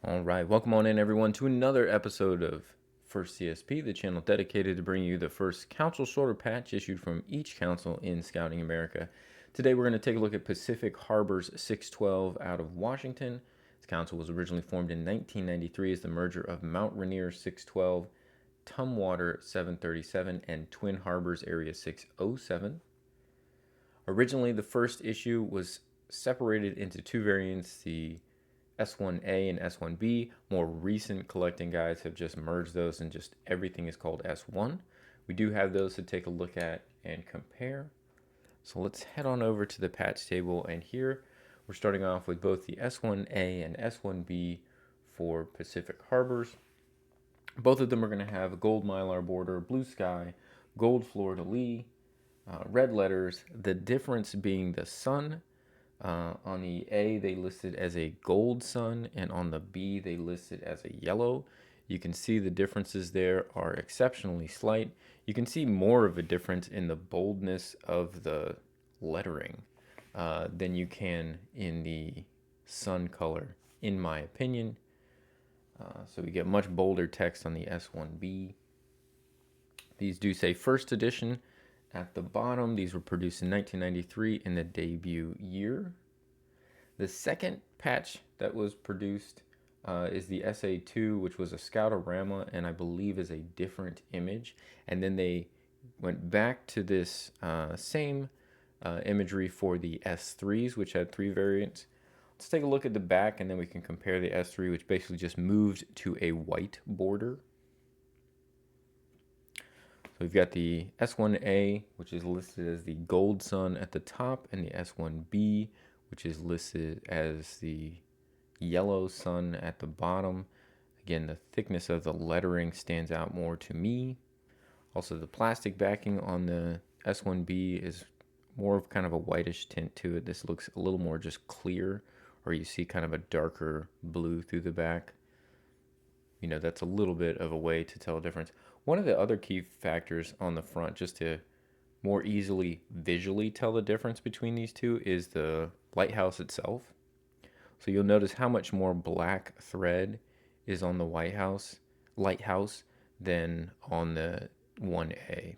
All right, welcome on in, everyone, to another episode of First CSP, the channel dedicated to bringing you the first council sorter patch issued from each council in Scouting America. Today, we're going to take a look at Pacific Harbor's 612 out of Washington. This council was originally formed in 1993 as the merger of Mount Rainier 612, Tumwater 737, and Twin Harbors Area 607. Originally, the first issue was separated into two variants, the S1A and S1B. More recent collecting guides have just merged those and just everything is called S1. We do have those to take a look at and compare. So let's head on over to the patch table, and here we're starting off with both the S1A and S1B for Pacific Harbors. Both of them are going to have a gold mylar border, blue sky, gold fleur-de-lis, red letters, the difference being the sun. On the A, they listed as a gold sun, and on the B, they listed as a yellow. You can see the differences there are exceptionally slight. You can see more of a difference in the boldness of the lettering than you can in the sun color, in my opinion. So we get much bolder text on the S1B. These do say first edition at the bottom. These were produced in 1993 in the debut year. The second patch that was produced is the SA2, which was a Scoutorama, and I believe is a different image. And then they went back to this same imagery for the S3s, which had three variants. Let's take a look at the back, and then we can compare the S3, which basically just moved to a white border. So we've got the S1A, which is listed as the gold sun at the top, and the S1B, which is listed as the yellow sun at the bottom. Again, the thickness of the lettering stands out more to me. Also, the plastic backing on the S1B is more of kind of a whitish tint to it. This looks a little more just clear, or you see kind of a darker blue through the back. You know, that's a little bit of a way to tell a difference. One of the other key factors on the front, just to more easily visually tell the difference between these two, is the lighthouse itself. So you'll notice how much more black thread is on the lighthouse than on the 1A.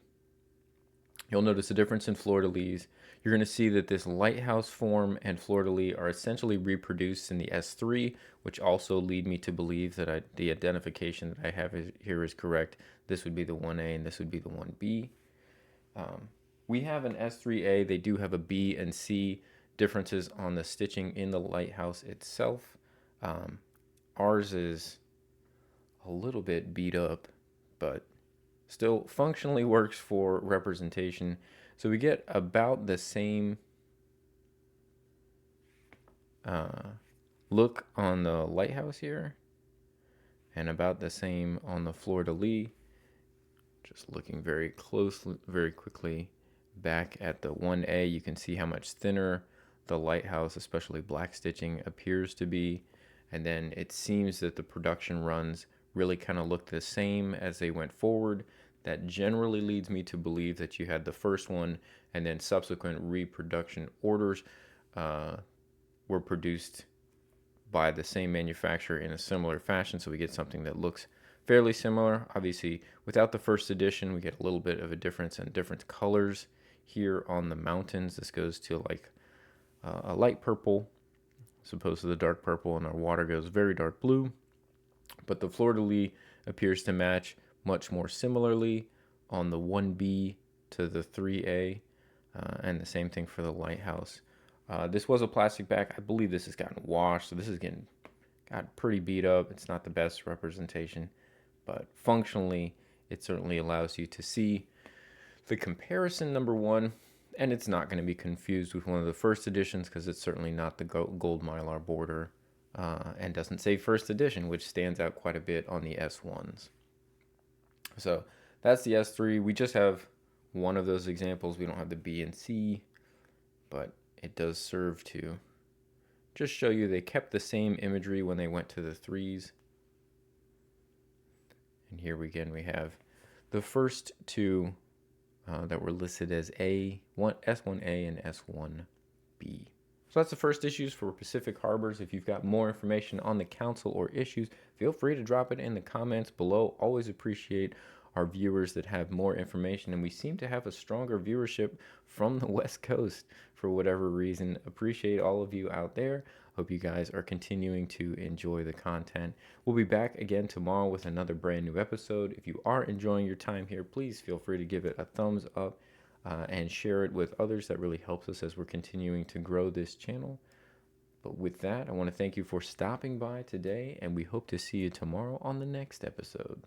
You'll notice a difference in fleur-de-lis. You're going to see that this lighthouse form and fleur-de-lis are essentially reproduced in the S3, which also lead me to believe that the identification that I have here is correct. This would be the 1A and this would be the 1B. We have an S3A. They do have a B and C differences on the stitching in the lighthouse itself. Ours is a little bit beat up, but still functionally works for representation. So we get about the same look on the lighthouse here, and about the same on the fleur-de-lis. Just looking very closely, very quickly back at the 1A, you can see how much thinner the lighthouse, especially black stitching, appears to be. And then it seems that the production runs really kind of look the same as they went forward. That generally leads me to believe that you had the first one and then subsequent reproduction orders were produced by the same manufacturer in a similar fashion, so we get something that looks fairly similar. Obviously, without the first edition, we get a little bit of a difference in different colors here on the mountains. This goes to like a light purple as opposed to the dark purple, and our water goes very dark blue. But the fleur-de-lis appears to match much more similarly on the 1B to the 3A, and the same thing for the lighthouse. This was a plastic back. I believe this has gotten washed, so this is got pretty beat up. It's not the best representation, but functionally, it certainly allows you to see the comparison, number one, and it's not going to be confused with one of the first editions because it's certainly not the gold mylar border and doesn't say first edition, which stands out quite a bit on the S1s. So that's the S3. We just have one of those examples. We don't have the B and C, but it does serve to just show you they kept the same imagery when they went to the 3s. And here again we have the first two that were listed as S1A and S1B. So that's the first issues for Pacific Harbors. If you've got more information on the council or issues, feel free to drop it in the comments below. Always appreciate our viewers that have more information, and we seem to have a stronger viewership from the West Coast for whatever reason. Appreciate all of you out there. Hope you guys are continuing to enjoy the content. We'll be back again tomorrow with another brand new episode. If you are enjoying your time here, please feel free to give it a thumbs up and share it with others. That really helps us as we're continuing to grow this channel. But with that, I want to thank you for stopping by today, and we hope to see you tomorrow on the next episode.